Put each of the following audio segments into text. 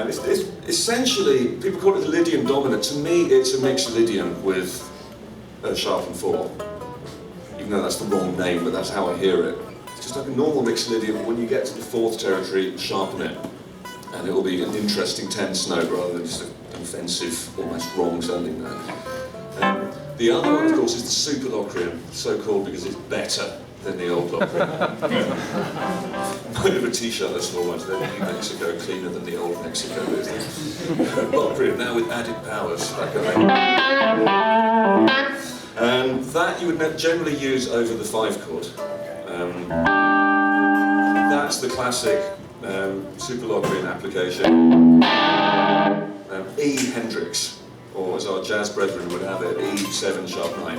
And it's essentially, people call it the Lydian dominant. To me, it's a mixed Lydian with a sharpened 4. Even though that's the wrong name, but that's how I hear it. It's just like a normal mixed Lydian, but when you get to the 4th territory, sharpen it. And it will be an interesting 10th note rather than just an offensive, almost wrong sounding note. The other one, of course, is the super locrian, so called because it's better than the old locrian. Kind of a t-shirt that's almost the New Mexico cleaner than the old Mexico is. Locrian, now with added powers, that kind of thing. And that you would generally use over the 5 chord. That's the classic super locrian application. E Hendrix, or as our jazz brethren would have it, E7 sharp 9.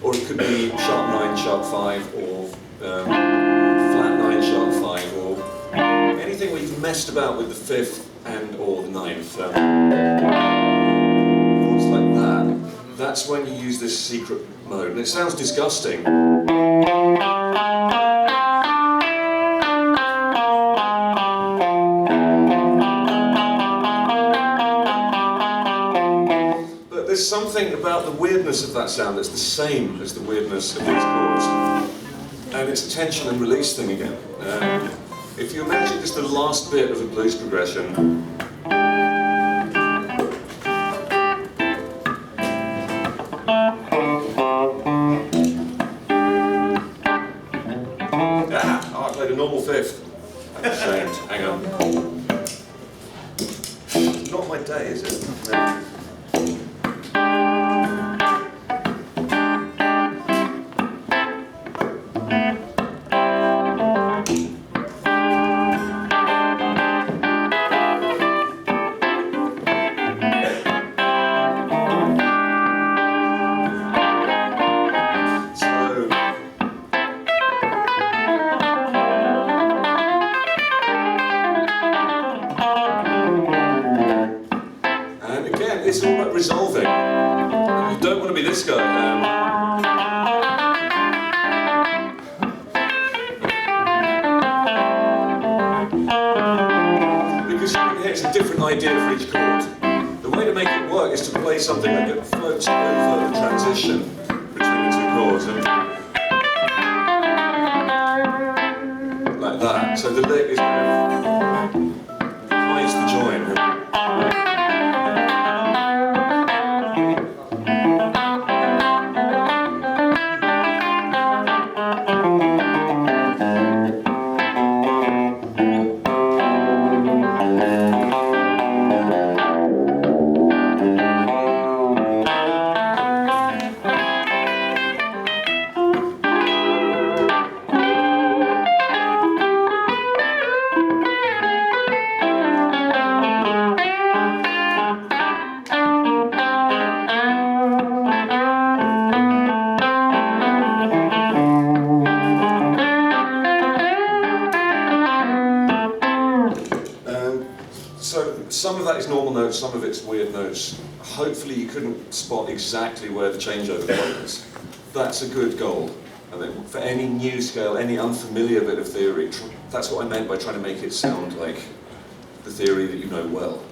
Or it could be sharp 9 sharp 5, or flat 9 sharp 5, or anything where you've messed about with the 5th and or the 9th. Chords like that. That's when you use this secret mode, and it sounds disgusting. There's something about the weirdness of that sound that's the same as the weirdness of these chords. And it's a tension and release thing again. If you imagine just the last bit of a blues progression, I played a normal 5th. I'm ashamed. Hang on. Not my day, is it? It's all about resolving. You don't want to be this guy. Because it's a different idea for each chord. The way to make it work is to play something that floats over the transition between the 2 chords. Like that. So the lick is kind of hides the join. So some of that is normal notes, some of it's weird notes. Hopefully you couldn't spot exactly where the changeover point is. That's a good goal. And then for any new scale, any unfamiliar bit of theory, that's what I meant by trying to make it sound like the theory that you know well.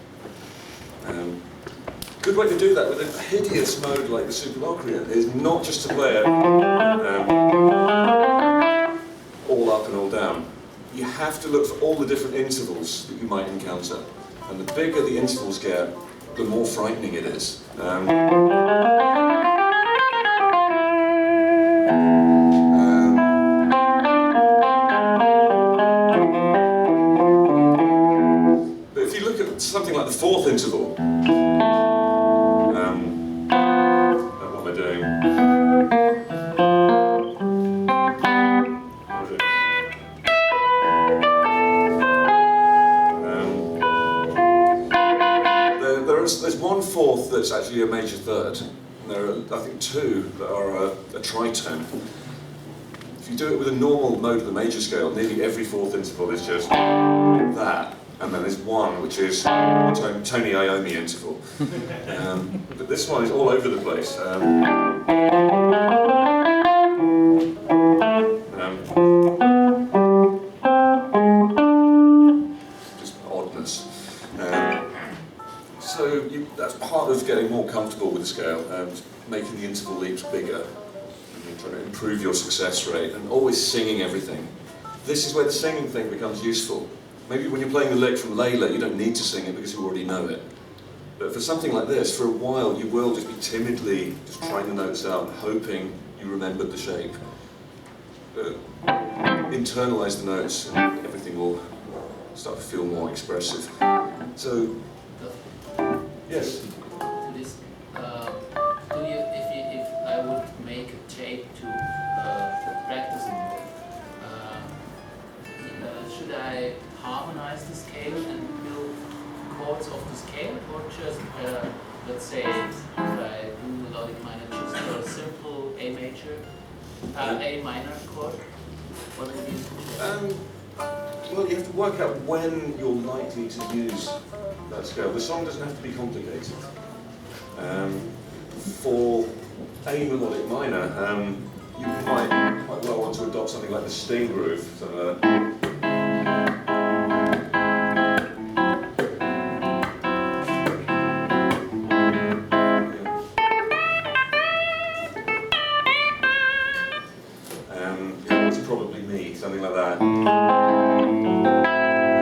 Good way to do that with a hideous mode like the super locrian is not just to play it all up and all down. You have to look for all the different intervals that you might encounter. And the bigger the intervals get, the more frightening it is. But if you look at something like the 4th interval, what am I doing? There's 1/4 that's actually a major 3rd. And there are, I think, 2 that are a tritone. If you do it with a normal mode of the major scale, nearly every 4th interval is just that. And then there's 1, which is Tony Iommi interval. But this one is all over the place. Just oddness. That's part of getting more comfortable with the scale, making the interval leaps bigger, and trying to improve your success rate, and always singing everything. This is where the singing thing becomes useful. Maybe when you're playing the lick from Layla, you don't need to sing it because you already know it. But for something like this, for a while, you will just be timidly just trying the notes out and hoping you remembered the shape. Internalize the notes and everything will start to feel more expressive. So, yes? To this, if I would make a tape to practicing, should I harmonize the scale and build chords of the scale, or just, let's say, if I do melodic minor, just a simple A major, A minor chord? What would you well, you have to work out when you're likely to use that scale. The song doesn't have to be complicated. For A melodic minor, you might quite well want to adopt something like the sting groove. So, it's probably me, something like that. I'm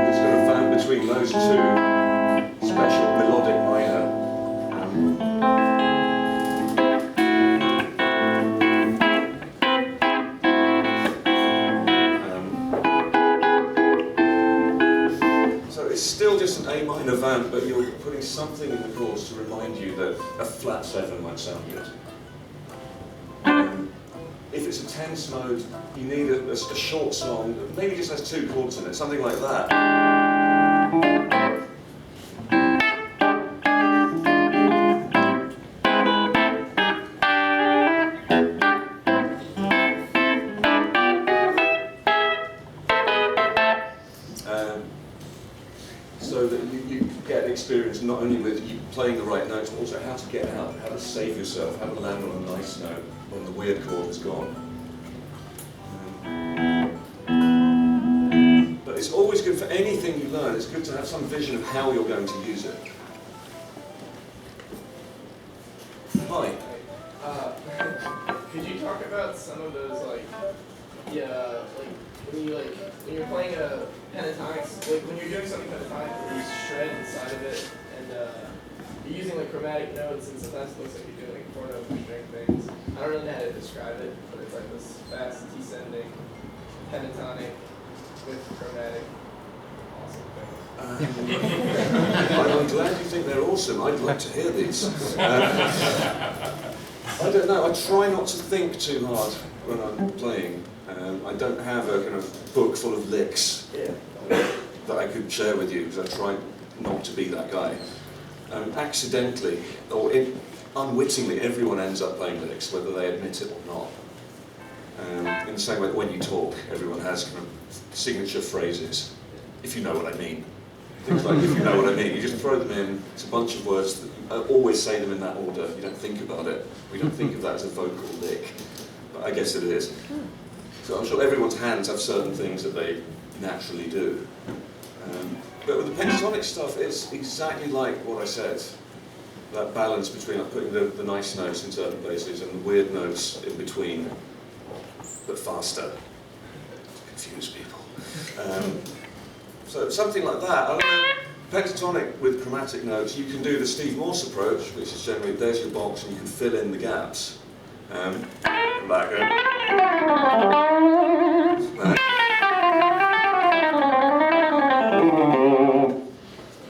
just going to fan between those two special melodic minor. So it's still just an A minor vamp, but you're putting something in the chords to remind you that a flat 7 might sound good. If it's a tense mode, you need a short song that maybe just has 2 chords in it, something like that. So that you get experience not only with you playing the right notes, but also how to get out, how to save yourself, how to land on a nice note when the weird chord is gone. But it's always good for anything you learn, it's good to have some vision of how you're going to use it. Hi. Could you talk about some of those, when you're playing a pentatonic, when you're doing something pentatonic where you shred inside of it, and you're using chromatic notes, and sometimes it looks like you're doing 4-note string things. I don't really know how to describe it, but it's like this fast descending pentatonic with chromatic awesome things. I'm glad you think they're awesome. I'd like to hear these. I don't know. I try not to think too hard when I'm playing. I don't have a kind of book full of licks that I could share with you, because I try not to be that guy. Accidentally, or unwittingly, everyone ends up playing licks, whether they admit it or not. In the same way that when you talk, everyone has kind of signature phrases, if you know what I mean. Things like, if you know what I mean, you just throw them in. It's a bunch of words that always say them in that order. You don't think about it. We don't think of that as a vocal lick, but I guess it is. So I'm sure everyone's hands have certain things that they naturally do. But with the pentatonic stuff, it's exactly like what I said. That balance between putting the nice notes in certain places and the weird notes in between, but faster, to confuse people. So something like that. I don't know, pentatonic with chromatic notes, you can do the Steve Morse approach, which is generally there's your box and you can fill in the gaps. Like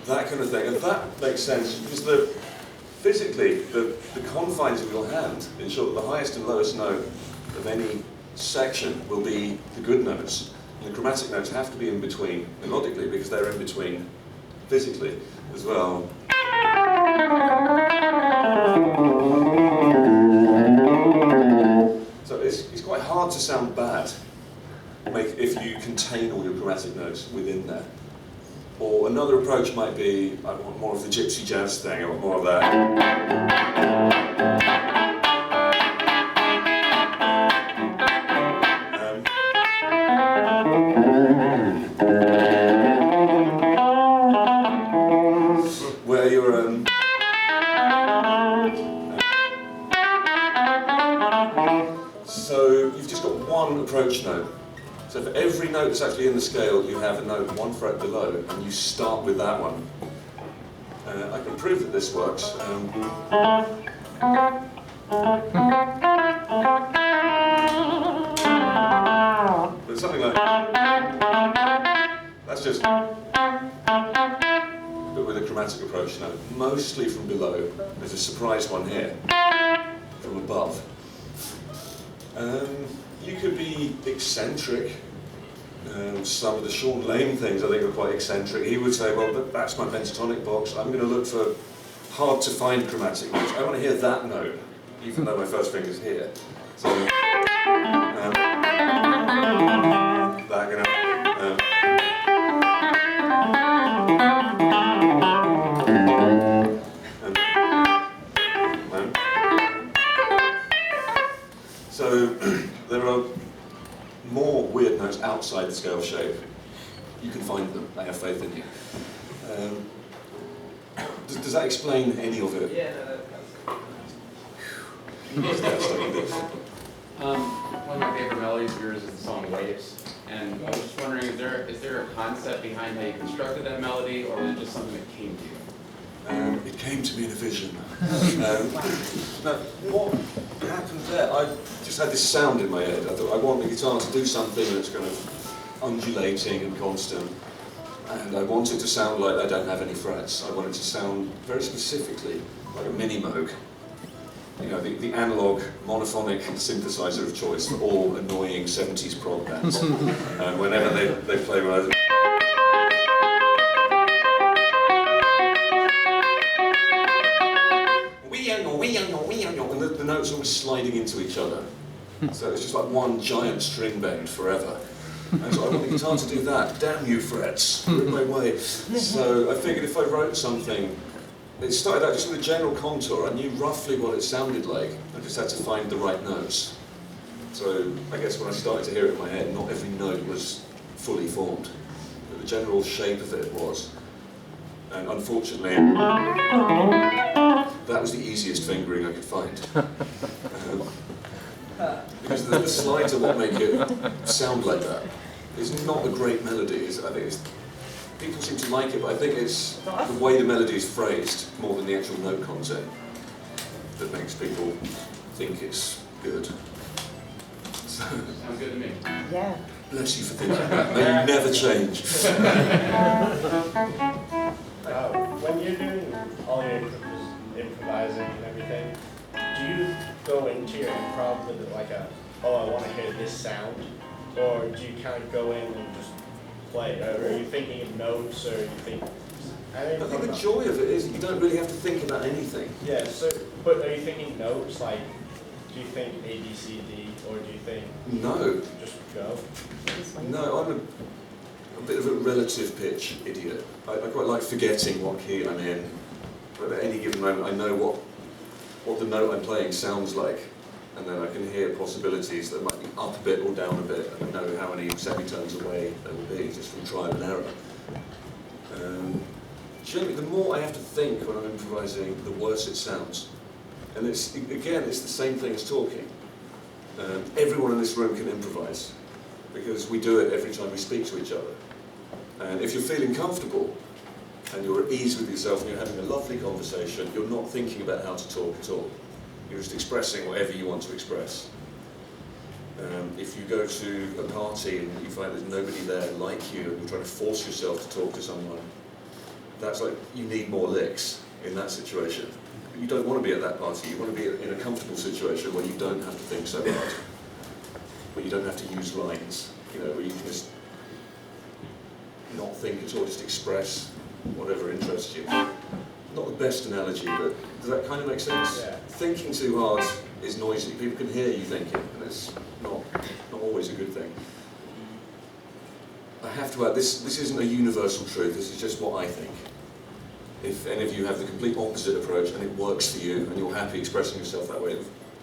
that kind of thing, and that makes sense because physically the confines of your hand ensure that the highest and lowest note of any section will be the good notes. And the chromatic notes have to be in between melodically because they're in between physically as well. So it's quite hard to sound bad if you contain all your chromatic notes within there. Or another approach might be, I want more of the gypsy jazz thing, I want more of that. approach note. So for every note that's actually in the scale, you have a note 1 fret below, and you start with that one. I can prove that this works. But something like that's just but with a chromatic approach note, mostly from below. There's a surprise one here from above. You could be eccentric. Some of the Sean Lane things I think are quite eccentric. He would say, well, that's my pentatonic box. I'm going to look for hard to find chromatic notes. I want to hear that note, even though my first finger's here. So, that going so there are more weird notes outside the scale shape. You can find them. I have faith in you. Does that explain any of it? Yeah, no, One of my favorite melodies of yours is the song Waves. And I was just wondering, is there a concept behind how you constructed that melody, or was it just something that came to you? It came to me in a vision. Now, what happened there? I just had this sound in my head. I thought I want the guitar to do something that's kind of undulating and constant. And I want it to sound like I don't have any frets. I want it to sound very specifically like a mini Moog. You know, the analog monophonic synthesizer of choice for all annoying 70s prog bands. Whenever they play one of those. And the notes are always sliding into each other. So it's just like one giant string bend forever. And so I want the guitar to do that. Damn you, frets. Rip my way. So I figured if I wrote something, it started out just with a general contour. I knew roughly what it sounded like. I just had to find the right notes. So I guess when I started to hear it in my head, not every note was fully formed. But the general shape of it was. And unfortunately, that was the easiest fingering I could find. Because the slides are what make it sound like that. It's not a great melody. I think people seem to like it, but I think it's the way the melody is phrased more than the actual note content that makes people think it's good. So, Sounds good to me. Yeah. bless you for thinking that. May you never change. When you're doing all your improvising and everything, do you go into your improv with like I want to hear this sound? Or do you kind of go in and just play? Or are you thinking of notes, or you think... I think the joy of it is you don't really have to think about anything. Yeah, so, but are you thinking notes, like, do you think A, B, C, D, or do you think... No. Just go? No, I'm a bit of a relative pitch idiot. I quite like forgetting what key I'm in. But at any given moment I know what the note I'm playing sounds like. And then I can hear possibilities that might be up a bit or down a bit, and I know how many semitones away they will be, just from trial and error. Generally, the more I have to think when I'm improvising, the worse it sounds. And it's the same thing as talking. Everyone in this room can improvise, because we do it every time we speak to each other. And if you're feeling comfortable, and you're at ease with yourself, and you're having a lovely conversation, you're not thinking about how to talk at all. You're just expressing whatever you want to express. If you go to a party and you find there's nobody there like you, and you're trying to force yourself to talk to someone, that's like, you need more licks in that situation. But you don't want to be at that party. You want to be in a comfortable situation where you don't have to think so hard, where you don't have to use lines, where you can just not think at all, just express whatever interests you. Not the best analogy, but does that kind of make sense? Yeah. Thinking too hard is noisy. People can hear you thinking, and it's not always a good thing. I have to add, this isn't a universal truth, this is just what I think. If any of you have the complete opposite approach and it works for you, and you're happy expressing yourself that way,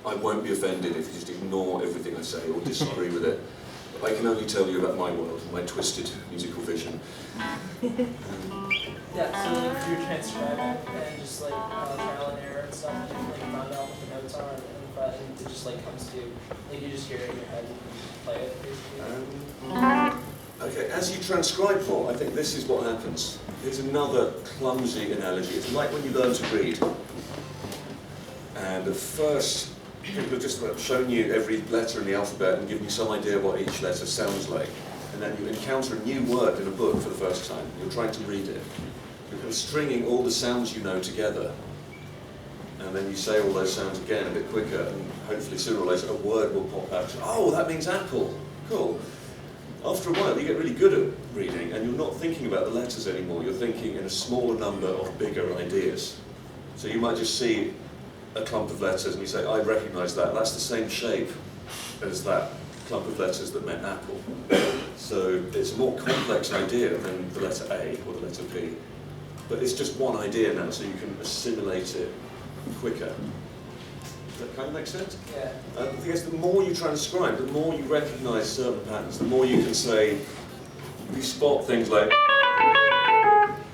I won't be offended if you just ignore everything I say or disagree with it. But I can only tell you about my world and my twisted musical vision. Yeah, so like if you're transcribing and just like trial and error and stuff, and you like find out what the notes are, and it just like comes to you, like you just hear it in your head and you just play it basically. Okay, as you transcribe more, I think this is what happens. Here's another clumsy analogy. It's like when you learn to read. And at first, people have just shown you every letter in the alphabet and given you some idea what each letter sounds like. And then you encounter a new word in a book for the first time. You're trying to read it. You're kind of stringing all the sounds you know together. And then you say all those sounds again a bit quicker, and hopefully sooner or later a word will pop out. Oh, that means apple. Cool. After a while, you get really good at reading, and you're not thinking about the letters anymore. You're thinking in a smaller number of bigger ideas. So you might just see a clump of letters, and you say, I recognise that. That's the same shape as that clump of letters that meant apple. So it's a more complex idea than the letter A or the letter B. But it's just one idea now, so you can assimilate it quicker. Does that kind of make sense? Yeah. I guess the more you transcribe, the more you recognise certain patterns, the more you can say, you spot things like,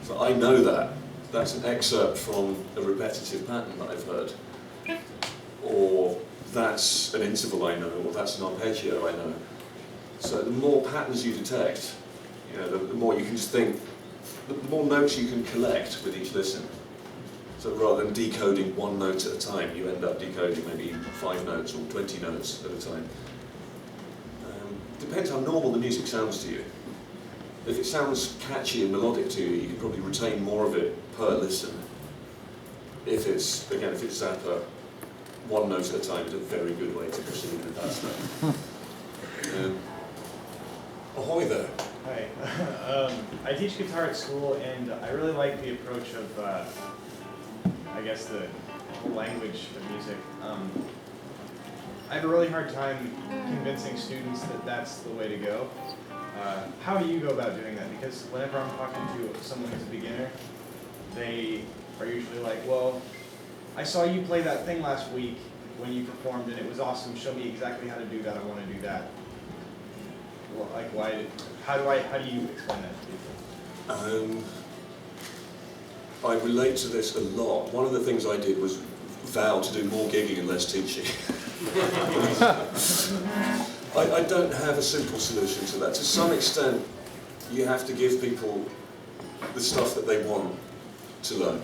so I know that. That's an excerpt from a repetitive pattern that I've heard. Or that's an interval I know, or that's an arpeggio I know. So the more patterns you detect, you know, the more you can just think, the more notes you can collect with each listen. So rather than decoding one note at a time, you end up decoding maybe 5 notes or 20 notes at a time. Depends how normal the music sounds to you. If it sounds catchy and melodic to you, you can probably retain more of it per listen. If it's Zappa, one note at a time is a very good way to proceed with that stuff. Ahoy there. Hi. I teach guitar at school, and I really like the approach of, I guess, the whole language of music. I have a really hard time convincing students that that's the way to go. How do you go about doing that? Because whenever I'm talking to someone who's a beginner, they are usually like, well, I saw you play that thing last week when you performed and it was awesome. Show me exactly how to do that. I want to do that. Well, like, how do you explain that to people? I relate to this a lot. One of the things I did was vow to do more gigging and less teaching. I don't have a simple solution to that. To some extent, you have to give people the stuff that they want to learn.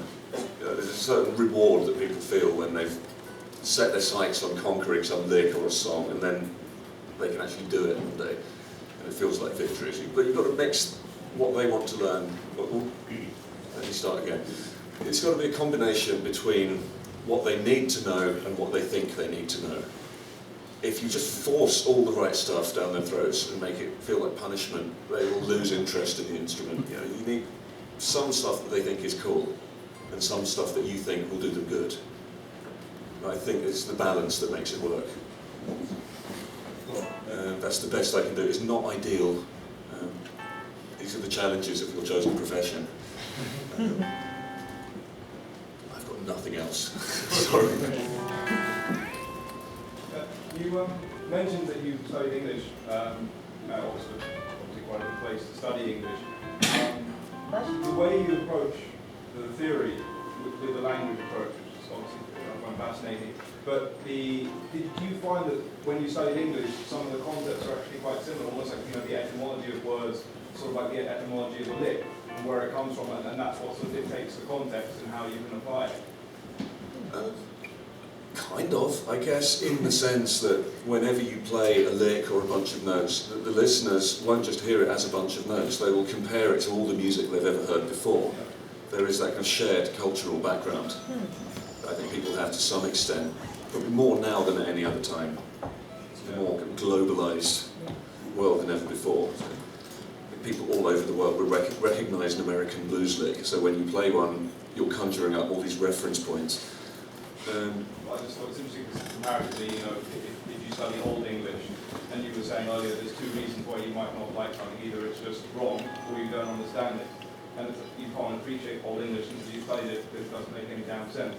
You know, there's a certain reward that people feel when they've set their sights on conquering some lick or a song, and then they can actually do it one day, and it feels like victory. But you've got to mix what they want to learn. Let me start again. It's got to be a combination between what they need to know and what they think they need to know. If you just force all the right stuff down their throats and make it feel like punishment, they will lose interest in the instrument. You know, you need some stuff that they think is cool, and some stuff that you think will do them good. And I think it's the balance that makes it work. That's the best I can do. It's not ideal. These are the challenges of your chosen profession. I've got nothing else. Sorry. You mentioned that you studied English at Oxford, obviously quite a good place to study English. The way you approach the theory with the language approach, which is obviously I find fascinating, but did you find that when you studied English, some of the concepts are actually quite similar, almost like the etymology of words, sort of like the etymology of a lick, and where it comes from, and that's what sort of dictates the context and how you can apply it? Kind of, I guess, in the sense that whenever you play a lick or a bunch of notes, the listeners won't just hear it as a bunch of notes, they will compare it to all the music they've ever heard before. There is that kind of shared cultural background that I think people have to some extent, probably more now than at any other time. It's a more globalised world than ever before. So people all over the world will recognise an American blues lick, so when you play one, you're conjuring up all these reference points. I just thought it's interesting because comparatively, if you study Old English, and you were saying earlier there's 2 reasons why you might not like something. Either it's just wrong, or you don't understand it. And you can't appreciate Old English until you've studied it, because it doesn't make any damn sense.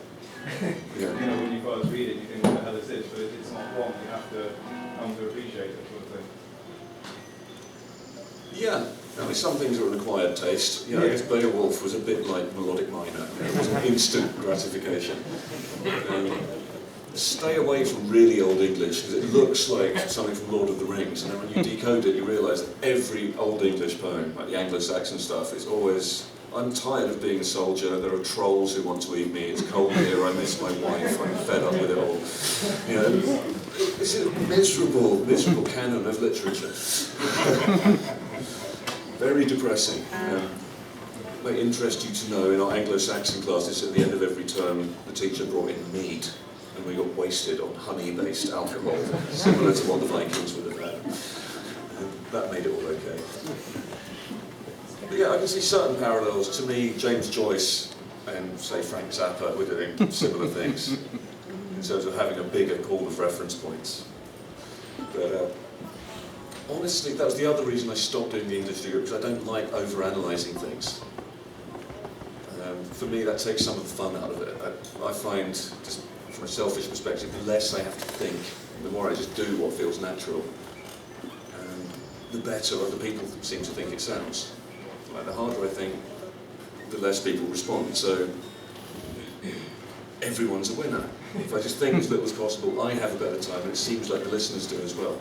Yeah. When you first read it, you think, what the hell is this? But if it's not wrong, you have to come to appreciate it, sort of thing. Yeah, I mean, some things are an acquired taste. I guess Beowulf was a bit like melodic minor. It was an instant gratification. Stay away from really old English because it looks like something from Lord of the Rings, and then when you decode it, you realise that every old English poem, like the Anglo-Saxon stuff, is always, I'm tired of being a soldier, there are trolls who want to eat me, it's cold here, I miss my wife, I'm fed up with it all. This is a miserable, miserable canon of literature. Very depressing. It may interest you to know in our Anglo-Saxon classes at the end of every term, the teacher brought in mead. And we got wasted on honey-based alcohol, similar to what the Vikings would have had. That made it all okay. But yeah, I can see certain parallels. To me, James Joyce and, say, Frank Zappa were doing similar things in terms of having a bigger pool of reference points. But honestly, that was the other reason I stopped doing the English degree, because I don't like over-analysing things. For me, that takes some of the fun out of it. I find, just from a selfish perspective, the less I have to think, the more I just do what feels natural, the better other people seem to think it sounds. Like, the harder I think, the less people respond. So everyone's a winner. If I just think as little as possible, I have a better time, and it seems like the listeners do as well.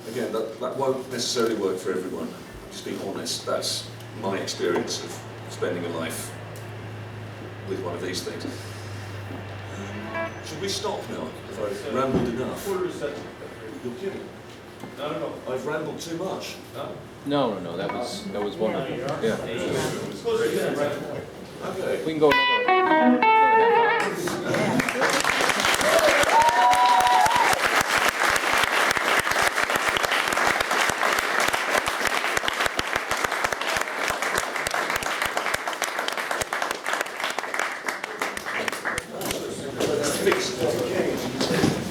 Again, that won't necessarily work for everyone. Just being honest, that's my experience of spending a life with one of these things. Should we stop now? If I've rambled enough. No, I've rambled too much. No, that was wonderful. Yeah. Okay. We can go another half hour. Fix it.